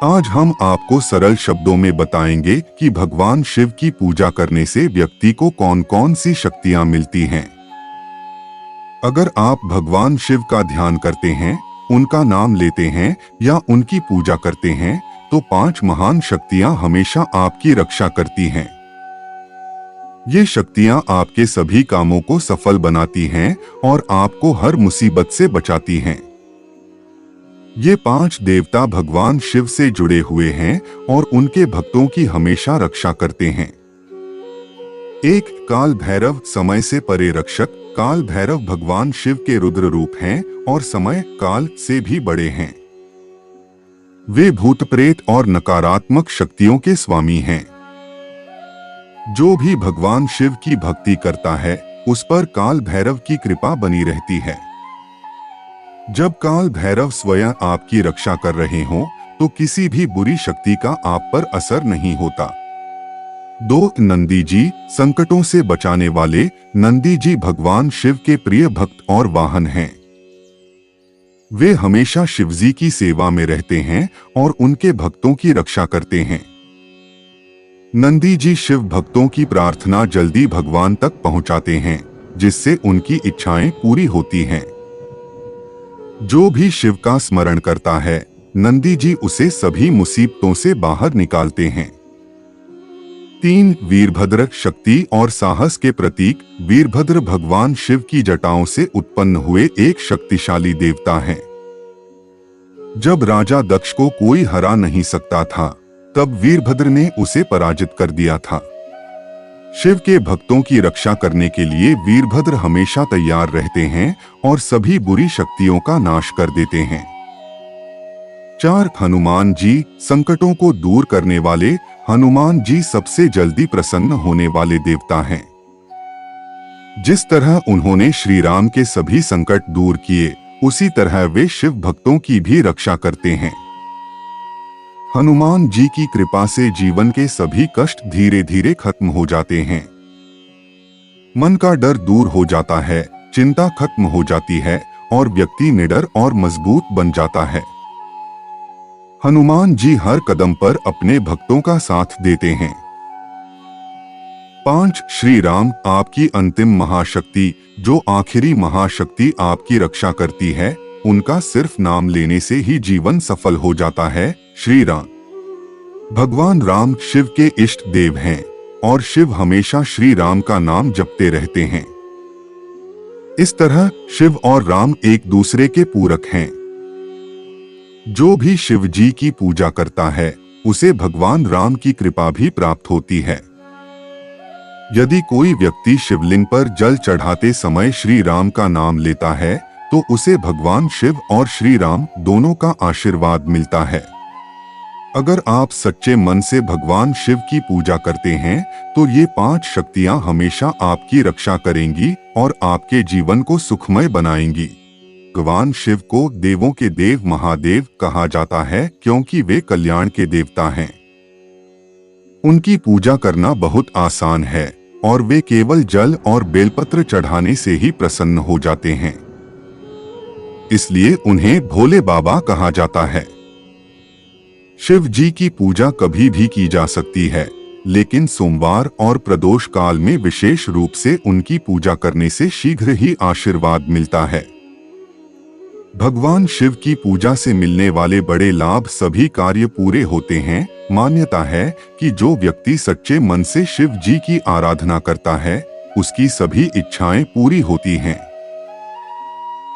आज हम आपको सरल शब्दों में बताएंगे कि भगवान शिव की पूजा करने से व्यक्ति को कौन कौन सी शक्तियां मिलती हैं। अगर आप भगवान शिव का ध्यान करते हैं, उनका नाम लेते हैं या उनकी पूजा करते हैं, तो 5 महान शक्तियां हमेशा आपकी रक्षा करती हैं। ये शक्तियां आपके सभी कामों को सफल बनाती हैं और आपको हर मुसीबत से बचाती हैं। ये 5 देवता भगवान शिव से जुड़े हुए हैं और उनके भक्तों की हमेशा रक्षा करते हैं। 1. काल भैरव, समय से परे रक्षक। काल भैरव भगवान शिव के रुद्र रूप हैं और समय काल से भी बड़े हैं। वे भूत प्रेत और नकारात्मक शक्तियों के स्वामी हैं। जो भी भगवान शिव की भक्ति करता है, उस पर काल भैरव की कृपा बनी रहती है। जब काल भैरव स्वयं आपकी रक्षा कर रहे हों, तो किसी भी बुरी शक्ति का आप पर असर नहीं होता। 2. नंदी जी, संकटों से बचाने वाले। नंदी जी भगवान शिव के प्रिय भक्त और वाहन हैं। वे हमेशा शिवजी की सेवा में रहते हैं और उनके भक्तों की रक्षा करते हैं। नंदी जी शिव भक्तों की प्रार्थना जल्दी भगवान तक पहुंचाते हैं, जिससे उनकी इच्छाएं पूरी होती हैं। जो भी शिव का स्मरण करता है, नंदी जी उसे सभी मुसीबतों से बाहर निकालते हैं। 3. वीरभद्र, शक्ति और साहस के प्रतीक। वीरभद्र भगवान शिव की जटाओं से उत्पन्न हुए एक शक्तिशाली देवता हैं। जब राजा दक्ष को कोई हरा नहीं सकता था, तब वीरभद्र ने उसे पराजित कर दिया था। शिव के भक्तों की रक्षा करने के लिए वीरभद्र हमेशा तैयार रहते हैं और सभी बुरी शक्तियों का नाश कर देते हैं। 4. हनुमान जी, संकटों को दूर करने वाले। हनुमान जी सबसे जल्दी प्रसन्न होने वाले देवता हैं। जिस तरह उन्होंने श्री राम के सभी संकट दूर किए, उसी तरह वे शिव भक्तों की भी रक्षा करते हैं। हनुमान जी की कृपा से जीवन के सभी कष्ट धीरे धीरे खत्म हो जाते हैं। मन का डर दूर हो जाता है, चिंता खत्म हो जाती है और व्यक्ति निडर और मजबूत बन जाता है। हनुमान जी हर कदम पर अपने भक्तों का साथ देते हैं। 5. श्री राम, आपकी अंतिम महाशक्ति। जो आखिरी महाशक्ति आपकी रक्षा करती है, उनका सिर्फ नाम लेने से ही जीवन सफल हो जाता है। श्री राम। भगवान राम शिव के इष्ट देव हैं और शिव हमेशा श्री राम का नाम जपते रहते हैं। इस तरह शिव और राम एक दूसरे के पूरक हैं। जो भी शिव जी की पूजा करता है, उसे भगवान राम की कृपा भी प्राप्त होती है। यदि कोई व्यक्ति शिवलिंग पर जल चढ़ाते समय श्री राम का नाम लेता है, तो उसे भगवान शिव और श्री राम दोनों का आशीर्वाद मिलता है। अगर आप सच्चे मन से भगवान शिव की पूजा करते हैं, तो ये 5 शक्तियां हमेशा आपकी रक्षा करेंगी और आपके जीवन को सुखमय बनाएंगी। भगवान शिव को देवों के देव महादेव कहा जाता है, क्योंकि वे कल्याण के देवता हैं। उनकी पूजा करना बहुत आसान है और वे केवल जल और बेलपत्र चढ़ाने से ही प्रसन्न हो जाते हैं। इसलिए उन्हें भोले बाबा कहा जाता है। शिव जी की पूजा कभी भी की जा सकती है, लेकिन सोमवार और प्रदोष काल में विशेष रूप से उनकी पूजा करने से शीघ्र ही आशीर्वाद मिलता है। भगवान शिव की पूजा से मिलने वाले बड़े लाभ, सभी कार्य पूरे होते हैं। मान्यता है कि जो व्यक्ति सच्चे मन से शिव जी की आराधना करता है, उसकी सभी इच्छाएं पूरी होती हैं।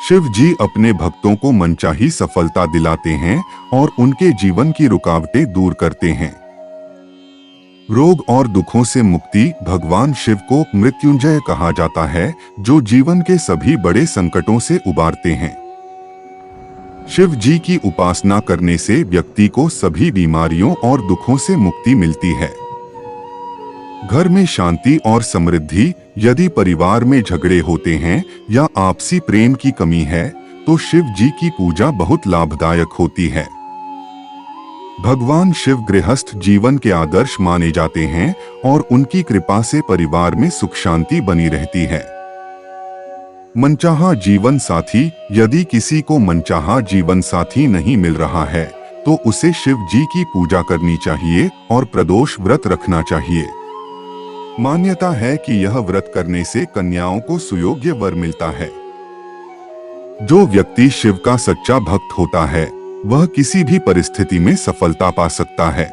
शिव जी अपने भक्तों को मनचाही सफलता दिलाते हैं और उनके जीवन की रुकावटें दूर करते हैं। रोग और दुखों से मुक्ति। भगवान शिव को मृत्युंजय कहा जाता है, जो जीवन के सभी बड़े संकटों से उबारते हैं। शिव जी की उपासना करने से व्यक्ति को सभी बीमारियों और दुखों से मुक्ति मिलती है। घर में शांति और समृद्धि। यदि परिवार में झगड़े होते हैं या आपसी प्रेम की कमी है, तो शिव जी की पूजा बहुत लाभदायक होती है। भगवान शिव गृहस्थ जीवन के आदर्श माने जाते हैं और उनकी कृपा से परिवार में सुख शांति बनी रहती है। मनचाहा जीवन साथी। यदि किसी को मनचाहा जीवन साथी नहीं मिल रहा है, तो उसे शिव जी की पूजा करनी चाहिए और प्रदोष व्रत रखना चाहिए। मान्यता है कि यह व्रत करने से कन्याओं को सुयोग्य वर मिलता है। जो व्यक्ति शिव का सच्चा भक्त होता है वह किसी भी परिस्थिति में सफलता पा सकता है।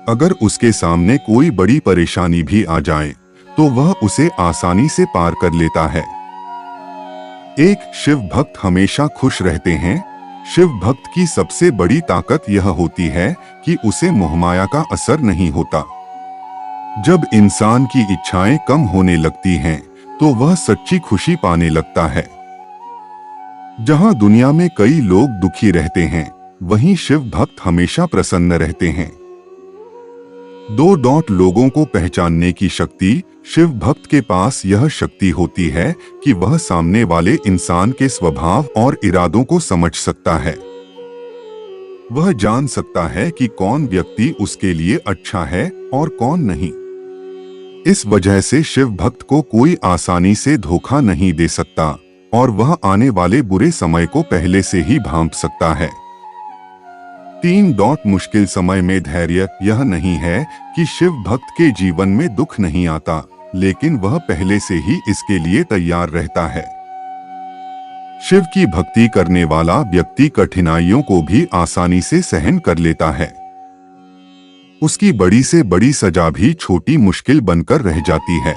अगर उसके सामने कोई बड़ी परेशानी भी आ जाए तो वह उसे आसानी से पार कर लेता है। एक शिव भक्त हमेशा खुश रहते हैं। शिव भक्त की सबसे बड़ी ताकत यह होती है कि उसे मोहमाया का असर नहीं होता। जब इंसान की इच्छाएं कम होने लगती हैं, तो वह सच्ची खुशी पाने लगता है। जहां दुनिया में कई लोग दुखी रहते हैं, वहीं शिव भक्त हमेशा प्रसन्न रहते हैं। लोगों को पहचानने की शक्ति। शिव भक्त के पास यह शक्ति होती है कि वह सामने वाले इंसान के स्वभाव और इरादों को समझ सकता है। वह जान सकता है कि कौन व्यक्ति उसके लिए अच्छा है और कौन नहीं। इस वजह से शिव भक्त को कोई आसानी से धोखा नहीं दे सकता और वह आने वाले बुरे समय को पहले से ही भांप सकता है। 3. मुश्किल समय में धैर्य। यह नहीं है कि शिव भक्त के जीवन में दुख नहीं आता, लेकिन वह पहले से ही इसके लिए तैयार रहता है। शिव की भक्ति करने वाला व्यक्ति कठिनाइयों को भी आसानी से सहन कर लेता है। उसकी बड़ी से बड़ी सजा भी छोटी मुश्किल बनकर रह जाती है।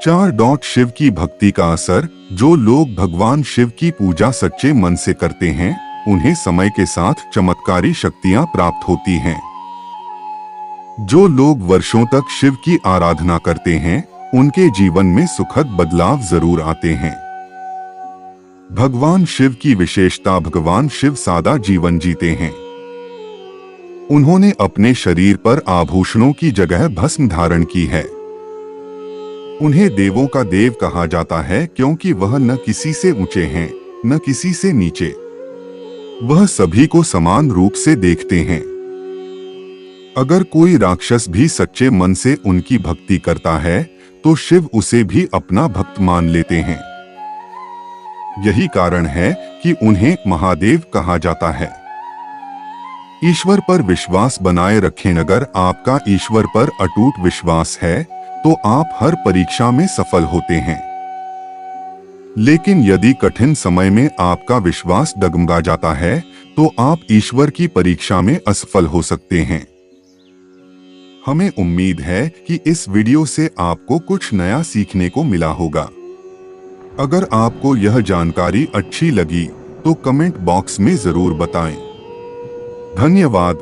4. शिव की भक्ति का असर। जो लोग भगवान शिव की पूजा सच्चे मन से करते हैं, उन्हें समय के साथ चमत्कारी शक्तियां प्राप्त होती हैं। जो लोग वर्षों तक शिव की आराधना करते हैं, उनके जीवन में सुखद बदलाव जरूर आते हैं। भगवान शिव की विशेषता। भगवान शिव सादा जीवन जीते हैं। उन्होंने अपने शरीर पर आभूषणों की जगह भस्म धारण की है। उन्हें देवों का देव कहा जाता है क्योंकि वह न किसी से ऊंचे हैं, न किसी से नीचे। वह सभी को समान रूप से देखते हैं। अगर कोई राक्षस भी सच्चे मन से उनकी भक्ति करता है, तो शिव उसे भी अपना भक्त मान लेते हैं। यही कारण है कि उन्हें महादेव कहा जाता है। ईश्वर पर विश्वास बनाए रखें। अगर आपका ईश्वर पर अटूट विश्वास है, तो आप हर परीक्षा में सफल होते हैं। लेकिन यदि कठिन समय में आपका विश्वास डगमगा जाता है, तो आप ईश्वर की परीक्षा में असफल हो सकते हैं। हमें उम्मीद है कि इस वीडियो से आपको कुछ नया सीखने को मिला होगा। अगर आपको यह जानकारी अच्छी लगी, तो कमेंट बॉक्स में जरूर बताएं। धन्यवाद।